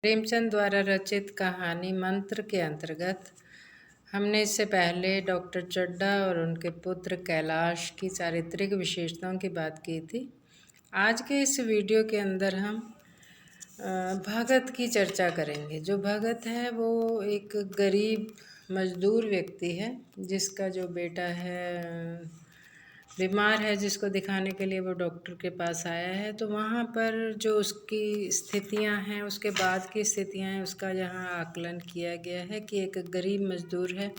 प्रेमचंद द्वारा रचित कहानी मंत्र के अंतर्गत हमने इससे पहले डॉक्टर चड्ढा और उनके पुत्र कैलाश की चारित्रिक विशेषताओं की बात की थी। आज के इस वीडियो के अंदर हम भगत की चर्चा करेंगे। जो भगत है वो एक गरीब मजदूर व्यक्ति है जिसका जो बेटा है बीमार है, जिसको दिखाने के लिए वो डॉक्टर के पास आया है। तो वहाँ पर जो उसकी स्थितियाँ हैं, उसके बाद की स्थितियाँ हैं, उसका यहाँ आकलन किया गया है कि एक गरीब मजदूर है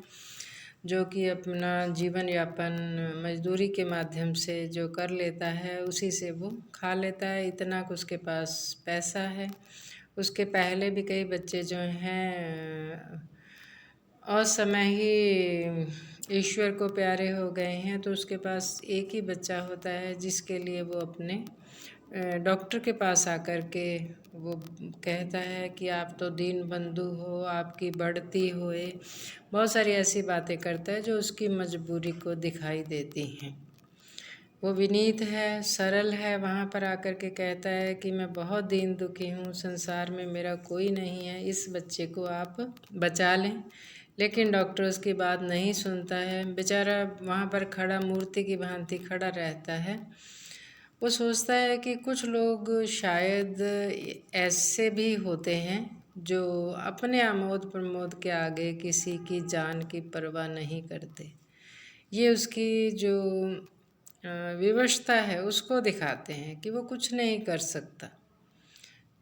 जो कि अपना जीवन यापन मजदूरी के माध्यम से जो कर लेता है उसी से वो खा लेता है। इतना कि उसके पास पैसा है। उसके पहले भी कई बच्चे जो हैं असमय ही ईश्वर को प्यारे हो गए हैं। तो उसके पास एक ही बच्चा होता है जिसके लिए वो अपने डॉक्टर के पास आकर के वो कहता है कि आप तो दीन बंधु हो, आपकी बढ़ती होए, बहुत सारी ऐसी बातें करता है जो उसकी मजबूरी को दिखाई देती हैं। वो विनीत है, सरल है। वहाँ पर आकर के कहता है कि मैं बहुत दीन दुखी हूँ, संसार में मेरा कोई नहीं है, इस बच्चे को आप बचा लें। लेकिन डॉक्टर उसकी बात नहीं सुनता है। बेचारा वहाँ पर खड़ा मूर्ति की भांति खड़ा रहता है। वो सोचता है कि कुछ लोग शायद ऐसे भी होते हैं जो अपने आमोद प्रमोद के आगे किसी की जान की परवाह नहीं करते। ये उसकी जो विवशता है उसको दिखाते हैं कि वो कुछ नहीं कर सकता,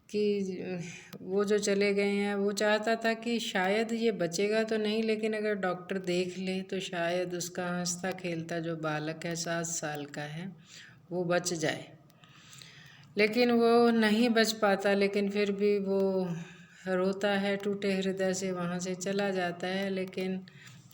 कि वो जो चले गए हैं। वो चाहता था कि शायद ये बचेगा तो नहीं, लेकिन अगर डॉक्टर देख ले तो शायद उसका हंसता खेलता जो बालक है 7 साल का है वो बच जाए। लेकिन वो नहीं बच पाता। लेकिन फिर भी वो रोता है, टूटे हृदय से वहाँ से चला जाता है, लेकिन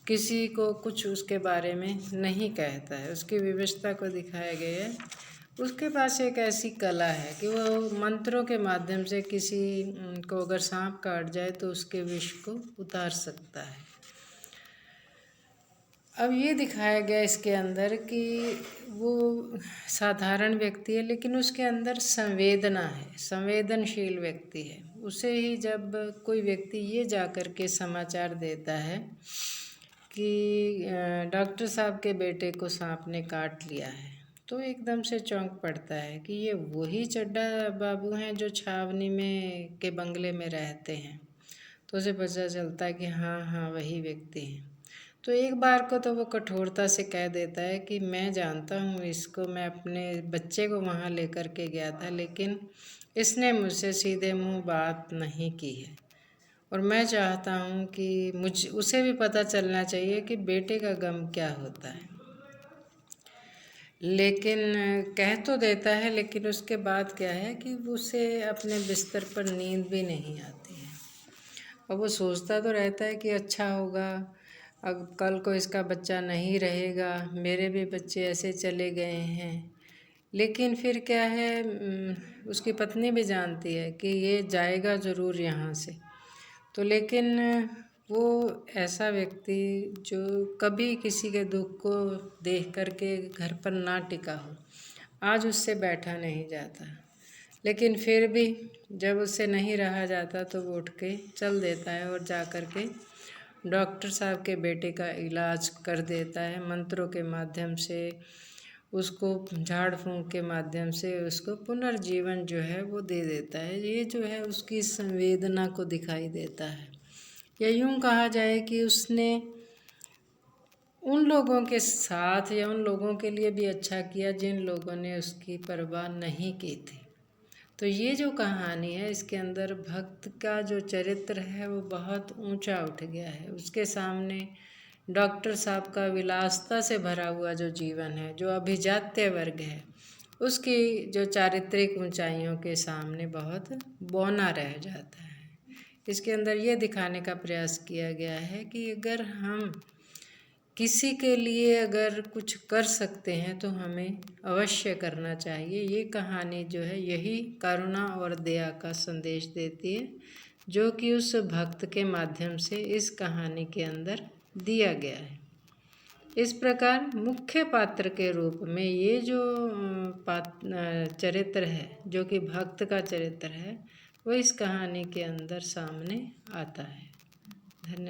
किसी को कुछ उसके बारे में नहीं कहता है। उसकी विवशता को दिखाया गया है। उसके पास एक ऐसी कला है कि वो मंत्रों के माध्यम से किसी को अगर सांप काट जाए तो उसके विष को उतार सकता है। अब ये दिखाया गया इसके अंदर कि वो साधारण व्यक्ति है, लेकिन उसके अंदर संवेदना है, संवेदनशील व्यक्ति है। उसे ही जब कोई व्यक्ति ये जा कर के समाचार देता है कि डॉक्टर साहब के बेटे को सांप ने काट लिया है, तो एकदम से चौंक पड़ता है कि ये वही चड्ढा बाबू हैं जो छावनी में के बंगले में रहते हैं। तो उसे पता चलता है कि हाँ हाँ वही व्यक्ति हैं। तो एक बार को तो वो कठोरता से कह देता है कि मैं जानता हूँ इसको, मैं अपने बच्चे को वहाँ लेकर के गया था, लेकिन इसने मुझसे सीधे मुंह बात नहीं की है। और मैं चाहता हूँ कि उसे भी पता चलना चाहिए कि बेटे का गम क्या होता है। लेकिन कह तो देता है, लेकिन उसके बाद क्या है कि उसे अपने बिस्तर पर नींद भी नहीं आती है। और वो सोचता तो रहता है कि अच्छा होगा, अब कल को इसका बच्चा नहीं रहेगा, मेरे भी बच्चे ऐसे चले गए हैं। लेकिन फिर क्या है, उसकी पत्नी भी जानती है कि ये जाएगा ज़रूर यहाँ से। तो लेकिन वो ऐसा व्यक्ति जो कभी किसी के दुख को देख करके घर पर ना टिका हो, आज उससे बैठा नहीं जाता। लेकिन फिर भी जब उससे नहीं रहा जाता तो वो उठ के चल देता है और जा कर के डॉक्टर साहब के बेटे का इलाज कर देता है। मंत्रों के माध्यम से उसको, झाड़ फूंक के माध्यम से उसको पुनर्जीवन जो है वो दे देता है। ये जो है उसकी संवेदना को दिखाई देता है। या यूँ कहा जाए कि उसने उन लोगों के साथ या उन लोगों के लिए भी अच्छा किया जिन लोगों ने उसकी परवाह नहीं की थी। तो ये जो कहानी है इसके अंदर भक्त का जो चरित्र है वो बहुत ऊंचा उठ गया है। उसके सामने डॉक्टर साहब का विलासता से भरा हुआ जो जीवन है, जो अभिजात्य वर्ग है, उसकी जो चारित्रिक ऊंचाइयों के सामने बहुत बौना रह जाता है। इसके अंदर ये दिखाने का प्रयास किया गया है कि अगर हम किसी के लिए अगर कुछ कर सकते हैं तो हमें अवश्य करना चाहिए। ये कहानी जो है यही करुणा और दया का संदेश देती है, जो कि उस भक्त के माध्यम से इस कहानी के अंदर दिया गया है। इस प्रकार मुख्य पात्र के रूप में ये जो चरित्र है, जो कि भक्त का चरित्र है, वो इस कहानी के अंदर सामने आता है। धन्यवाद।